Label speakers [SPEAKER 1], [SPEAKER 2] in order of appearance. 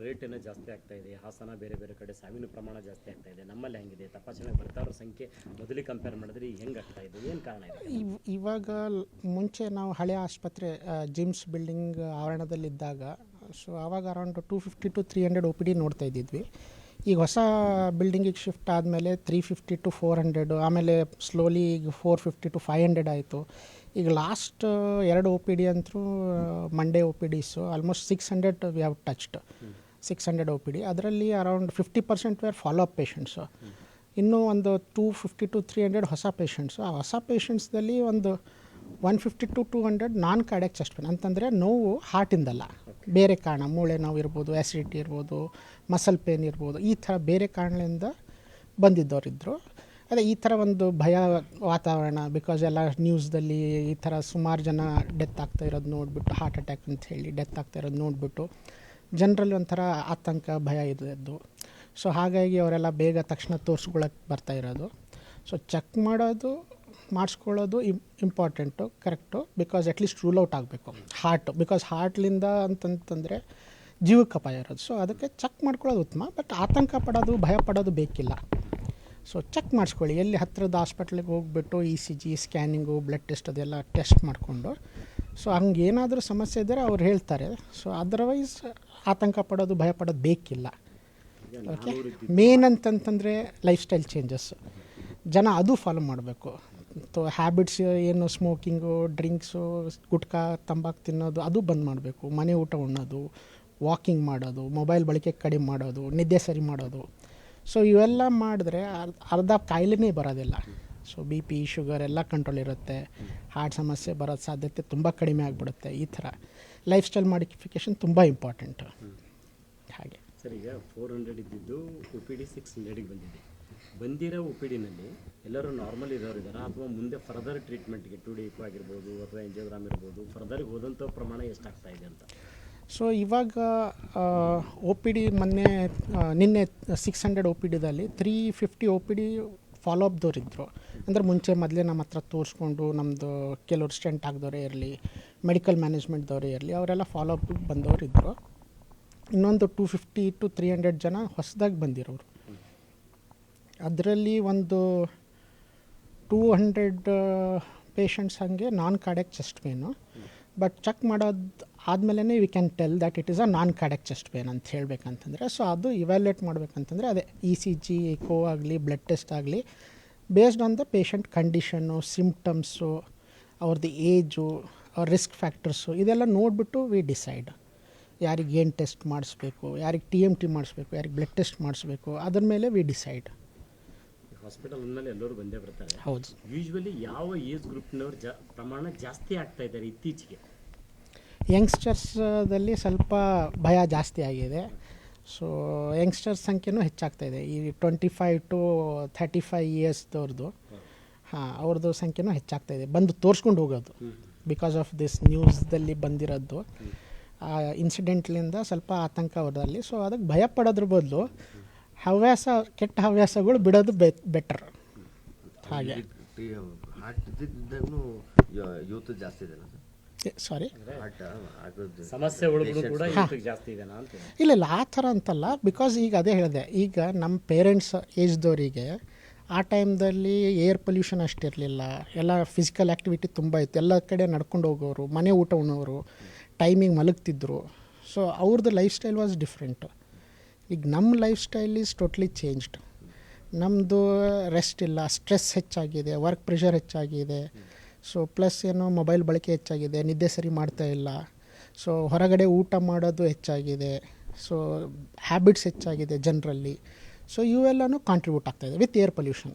[SPEAKER 1] Rate ಏನೋ ಜಾಸ್ತಿ ಆಗ್ತಾ ಇದೆ. ಹಾಸನ ಬೇರೆ ಬೇರೆ ಕಡೆ ಸಾವಿನ ಪ್ರಮಾಣ ಜಾಸ್ತಿ ಆಗ್ತಾ ಇದೆ. ನಮ್ಮಲ್ಲಿ ಹೆಂಗಿದೆ? ತಪಾಸಣೆ ಬರ್ತಾ ಇರೋ ಸಂಖ್ಯೆ ಮೊದಲಿಗೆ ಕಂಪೇರ್ ಮಾಡಿದ್ರೆ ಈಗ ಹೆಂಗೆ ಆಗ್ತಾ ಇದೆ? ಏನು ಕಾರಣ ಇದೆ?
[SPEAKER 2] ಇವಾಗ ಮುಂಚೆ ನಾವು ಹಳೆಯ ಆಸ್ಪತ್ರೆ ಜಿಮ್ಸ್ ಬಿಲ್ಡಿಂಗ್ ಆವರಣದಲ್ಲಿದ್ದಾಗ ಸೊ ಆವಾಗ ಅರೌಂಡ್ 250 to 300 OPD ನೋಡ್ತಾ ಇದ್ದಿದ್ವಿ. ಈಗ ಹೊಸ ಬಿಲ್ಡಿಂಗಿಗೆ ಶಿಫ್ಟ್ ಆದಮೇಲೆ 350 to 400, ಆಮೇಲೆ ಸ್ಲೋಲಿ ಈಗ 450 to 500 ಆಯಿತು. ಈಗ ಲಾಸ್ಟ್ 2 OPD ಅಂತೂ ಮಂಡೇ OPDಸು almost 600 we have touched. 600 OPD, ಅದರಲ್ಲಿ around 50% were follow up patients. ಇನ್ನೂ ಒಂದು 250 to 300 ಹೊಸ ಪೇಷಂಟ್ಸು. ಆ ಹೊಸ ಪೇಷಂಟ್ಸ್ದಲ್ಲಿ ಒಂದು 150 to 200 non cardiac chest pain, ಅಂತಂದರೆ ನೋವು ಹಾರ್ಟಿಂದಲ್ಲ, ಬೇರೆ ಕಾರಣ, ಮೂಳೆ ನೋವು ಇರ್ಬೋದು, ಆ್ಯಸಿಡಿಟಿ ಇರ್ಬೋದು, ಮಸಲ್ ಪೇನ್ ಇರ್ಬೋದು, ಈ ಥರ ಬೇರೆ ಕಾರಣದಿಂದ ಬಂದಿದ್ದವರಿದ್ದರು. ಅದೇ ಈ ಥರ ಒಂದು ಭಯ ವಾತಾವರಣ, ಬಿಕಾಸ್ ಎಲ್ಲ ನ್ಯೂಸ್ದಲ್ಲಿ ಈ ಥರ ಸುಮಾರು ಜನ ಡೆತ್ ಆಗ್ತಾ ಇರೋದು ನೋಡಿಬಿಟ್ಟು, ಹಾರ್ಟ್ ಅಟ್ಯಾಕ್ ಅಂತ ಹೇಳಿ ಡೆತ್ ಆಗ್ತಾ ಇರೋದು ನೋಡಿಬಿಟ್ಟು ಜನರಲ್ಲಿ ಒಂಥರ ಆತಂಕ, ಭಯ ಇರೋದು. ಸೊ ಹಾಗಾಗಿ ಅವರೆಲ್ಲ ಬೇಗ ತಕ್ಷಣ ತೋರಿಸ್ಕೊಳ್ಳೋಕೆ ಬರ್ತಾ ಇರೋದು. ಸೊ ಚೆಕ್ ಮಾಡೋದು, ಮಾಡಿಸ್ಕೊಳ್ಳೋದು important, correct, because at least rule out ಆಗಬೇಕು ಹಾರ್ಟು, ಬಿಕಾಸ್ ಹಾರ್ಟ್ಲಿಂದ ಅಂತಂತಂದರೆ ಜೀವಕ್ಕೆ ಅಪಾಯ ಇರೋದು. ಸೊ ಅದಕ್ಕೆ ಚೆಕ್ ಮಾಡ್ಕೊಳ್ಳೋದು ಉತ್ತಮ, ಬಟ್ ಆತಂಕ ಪಡೋದು, ಭಯ ಪಡೋದು ಬೇಕಿಲ್ಲ. ಸೊ ಚೆಕ್ ಮಾಡಿಸ್ಕೊಳ್ಳಿ, ಎಲ್ಲಿ ಹತ್ತಿರದ ಹಾಸ್ಪಿಟ್ಲಿಗೆ ಹೋಗಿಬಿಟ್ಟು ECG ಸ್ಕ್ಯಾನಿಂಗು, ಬ್ಲಡ್ ಟೆಸ್ಟ್ ಅದೆಲ್ಲ ಟೆಸ್ಟ್ ಮಾಡಿಕೊಂಡು, ಸೊ ಹಂಗೆ ಏನಾದರೂ ಸಮಸ್ಯೆ ಇದ್ದರೆ ಅವ್ರು ಹೇಳ್ತಾರೆ. ಸೊ ಅದರ್ವೈಸ್ ಆತಂಕ ಪಡೋದು, ಭಯ ಪಡೋದು ಬೇಕಿಲ್ಲ. ಓಕೆ, ಮೇನ್ ಅಂತಂತಂದರೆ ಲೈಫ್ ಸ್ಟೈಲ್ ಚೇಂಜಸ್ಸು, ಜನ ಅದು ಫಾಲೋ ಮಾಡಬೇಕು. ಹ್ಯಾಬಿಟ್ಸ್ ಏನು, ಸ್ಮೋಕಿಂಗು, ಡ್ರಿಂಕ್ಸು, ಗುಟ್ಕಾ, ತಂಬಾಕು ತಿನ್ನೋದು ಅದು ಬಂದ್ ಮಾಡಬೇಕು. ಮನೆ ಊಟ ಉಣ್ಣೋದು, ವಾಕಿಂಗ್ ಮಾಡೋದು, ಮೊಬೈಲ್ ಬಳಕೆ ಕಡಿಮೆ ಮಾಡೋದು, ನಿದ್ದೆ ಸರಿ ಮಾಡೋದು. ಸೊ ಇವೆಲ್ಲ ಮಾಡಿದ್ರೆ ಅರ್ಧ ಕಾಯಿಲೆನೇ ಬರೋದಿಲ್ಲ. ಸೊ BP, ಶುಗರ್ ಎಲ್ಲ ಕಂಟ್ರೋಲ್ ಇರುತ್ತೆ, ಹಾರ್ಟ್ ಸಮಸ್ಯೆ ಬರೋದು ಸಾಧ್ಯತೆ ತುಂಬ ಕಡಿಮೆ ಆಗಿಬಿಡುತ್ತೆ. ಈ ಥರ ಲೈಫ್ ಸ್ಟೈಲ್ ಮಾಡಿಫಿಕೇಷನ್ ತುಂಬ ಇಂಪಾರ್ಟೆಂಟು. ಹಾಗೆ
[SPEAKER 1] ಸರ್, ಈಗ 400 ಇದ್ದಿದ್ದು OPD 600ಗೆ ಬಂದಿದೆ. ಬಂದಿರೋ OPDನಲ್ಲಿ ಎಲ್ಲರೂ ನಾರ್ಮಲ್ ಇರೋರು ಇದ್ದಾರೆ, ಅಥವಾ ಮುಂದೆ ಫರ್ದರ್ ಟ್ರೀಟ್ಮೆಂಟ್ಗೆ 2D ECMO ಆಗಿರ್ಬೋದು ಅಥವಾ ಎಂಜಿಯೋಗ್ರಾಮ್ ಇರ್ಬೋದು, ಫರ್ದರ್ಗೆ ಹೋದಂಥ ಪ್ರಮಾಣ ಎಷ್ಟಾಗ್ತಾ ಇದೆ ಅಂತ?
[SPEAKER 2] ಸೊ ಇವಾಗ OPD ನಿನ್ನೆ 600 OPDದಲ್ಲಿ 350 OPD ಫಾಲೋ ಅಪ್ದವ್ರು ಇದ್ದರು. ಅಂದರೆ ಮುಂಚೆ ಮೊದಲೇ ನಮ್ಮ ಹತ್ರ ತೋರಿಸ್ಕೊಂಡು, ನಮ್ಮದು ಕೆಲವರು ಸ್ಟೆಂಟ್ ಆಗಿದವರೇ ಇರಲಿ, ಮೆಡಿಕಲ್ ಮ್ಯಾನೇಜ್ಮೆಂಟ್ದವರೇ ಇರಲಿ, ಅವರೆಲ್ಲ ಫಾಲೋ ಅಪ್ ಬಂದವರು ಇದ್ದರು. ಇನ್ನೊಂದು 250 to 300 ಜನ ಹೊಸದಾಗಿ ಬಂದಿರೋರು. ಅದರಲ್ಲಿ ಒಂದು 200 ಪೇಷಂಟ್ಸ್ ಹಾಗೆ non cardiac chest pain. But check ಮಾಡೋದು ಆದಮೇಲೆ we can tell that it is a non cardiac chest pain ಅಂತ ಹೇಳಬೇಕಂತಂದರೆ. ಸೊ ಅದು ಇವ್ಯಾಲ್ಯೂಯೇಟ್ ಮಾಡಬೇಕಂತಂದರೆ ಅದೇ ECG, ಎಕೋ ಆಗಲಿ, ಬ್ಲಡ್ ಟೆಸ್ಟ್ ಆಗಲಿ, based on the patient condition, symptoms, ಅವ್ರದ್ದು ಏಜು, ಅವ್ರ ರಿಸ್ಕ್ ಫ್ಯಾಕ್ಟರ್ಸು, ಇದೆಲ್ಲ ನೋಡಿಬಿಟ್ಟು ವಿ ಡಿಸೈಡ್ ಯಾರಿಗೆ ಏನು ಟೆಸ್ಟ್ ಮಾಡಿಸ್ಬೇಕು, ಯಾರಿಗೆ TMT ಮಾಡಿಸ್ಬೇಕು, ಯಾರಿಗೆ ಬ್ಲಡ್ ಟೆಸ್ಟ್ ಮಾಡಿಸ್ಬೇಕು, ಅದ್ರ ಮೇಲೆ ವಿ ಡಿಸೈಡ್.
[SPEAKER 1] ಹಾಸ್ಪಿಟಲ್ ಅಂದಮೇಲೆ ಎಲ್ಲರೂ ಬಂದೇ ಬರ್ತಾರೆ.
[SPEAKER 2] ಹೌದು.
[SPEAKER 1] ಯೂಶ್ವಲಿ ಯಾವ ಏಜ್ ಗ್ರೂಪ್ನವ್ರು ಪ್ರಮಾಣ ಜಾಸ್ತಿ ಆಗ್ತಾ ಇದ್ದಾರೆ ಇತ್ತೀಚೆಗೆ?
[SPEAKER 2] ಯಂಗ್ಸ್ಟರ್ಸ್ದಲ್ಲಿ ಸ್ವಲ್ಪ ಭಯ ಜಾಸ್ತಿ ಆಗಿದೆ. ಸೊ ಯಂಗ್ಸ್ಟರ್ಸ್ ಸಂಖ್ಯೆನೂ ಹೆಚ್ಚಾಗ್ತಾಯಿದೆ. ಈ 25 to 35 ಇಯರ್ಸ್ದವ್ರದ್ದು, ಅವ್ರದ್ದು ಸಂಖ್ಯೆನೂ ಹೆಚ್ಚಾಗ್ತಾಯಿದೆ, ಬಂದು ತೋರಿಸ್ಕೊಂಡು ಹೋಗೋದು. ಬಿಕಾಸ್ ಆಫ್ ದಿಸ್ ನ್ಯೂಸ್ದಲ್ಲಿ ಬಂದಿರೋದು ಆ ಇನ್ಸಿಡೆಂಟ್ಲಿಂದ ಸ್ವಲ್ಪ ಆತಂಕ ಅವರಲ್ಲಿ. ಸೊ ಅದಕ್ಕೆ ಭಯ ಪಡೋದ್ರ ಬದಲು ಕೆಟ್ಟ ಹವ್ಯಾಸಗಳು ಬಿಡೋದು ಬೆಟರ್. ಹಾಗೆ
[SPEAKER 3] ಯೂತ್ ಜಾಸ್ತಿ ಇದೆ.
[SPEAKER 2] ಸಾರಿ,
[SPEAKER 1] ಸಮಸ್ಯೆಗಳು ಕೂಡ ಜಾಸ್ತಿ ಇದೆನಾ ಅಂತ?
[SPEAKER 2] ಇಲ್ಲ ಆ ಥರ ಅಂತಲ್ಲ. ಬಿಕಾಸ್ ಈಗ ಅದೇ ಹೇಳಿದೆ, ಈಗ ನಮ್ಮ ಪೇರೆಂಟ್ಸ್ ಏಜ್ದವರಿಗೆ ಆ ಟೈಮ್ದಲ್ಲಿ ಏರ್ ಪೊಲ್ಯೂಷನ್ ಅಷ್ಟಿರಲಿಲ್ಲ, ಎಲ್ಲ ಫಿಸಿಕಲ್ ಆ್ಯಕ್ಟಿವಿಟಿ ತುಂಬ ಇತ್ತು, ಎಲ್ಲ ಕಡೆ ನಡ್ಕೊಂಡು ಹೋಗೋರು, ಮನೆ ಊಟ ಉಣ್ಣೋರು, ಟೈಮಿಗೆ ಮಲಗ್ತಿದ್ರು. ಸೊ ಅವ್ರದ್ದು ಲೈಫ್ ಸ್ಟೈಲ್ ವಾಸ್ ಡಿಫ್ರೆಂಟು. ಈಗ ನಮ್ಮ life style is totally changed. ನಮ್ಮದು ರೆಸ್ಟ್ ಇಲ್ಲ, ಸ್ಟ್ರೆಸ್ ಹೆಚ್ಚಾಗಿದೆ, ವರ್ಕ್ ಪ್ರೆಷರ್ ಹೆಚ್ಚಾಗಿದೆ. ಸೊ ಪ್ಲಸ್ ಏನೋ ಮೊಬೈಲ್ ಬಳಕೆ ಹೆಚ್ಚಾಗಿದೆ, ನಿದ್ದೆ ಸರಿ ಮಾಡ್ತಾ ಇಲ್ಲ. ಸೊ ಹೊರಗಡೆ ಊಟ ಮಾಡೋದು ಹೆಚ್ಚಾಗಿದೆ. ಸೊ ಹ್ಯಾಬಿಟ್ಸ್ ಹೆಚ್ಚಾಗಿದೆ ಜನರಲ್ಲಿ. ಸೊ ಇವೆಲ್ಲನೂ ಕಾಂಟ್ರಿಬ್ಯೂಟ್ ಆಗ್ತಾಯಿದೆ ವಿತ್ ಏರ್ ಪೊಲ್ಯೂಷನ್.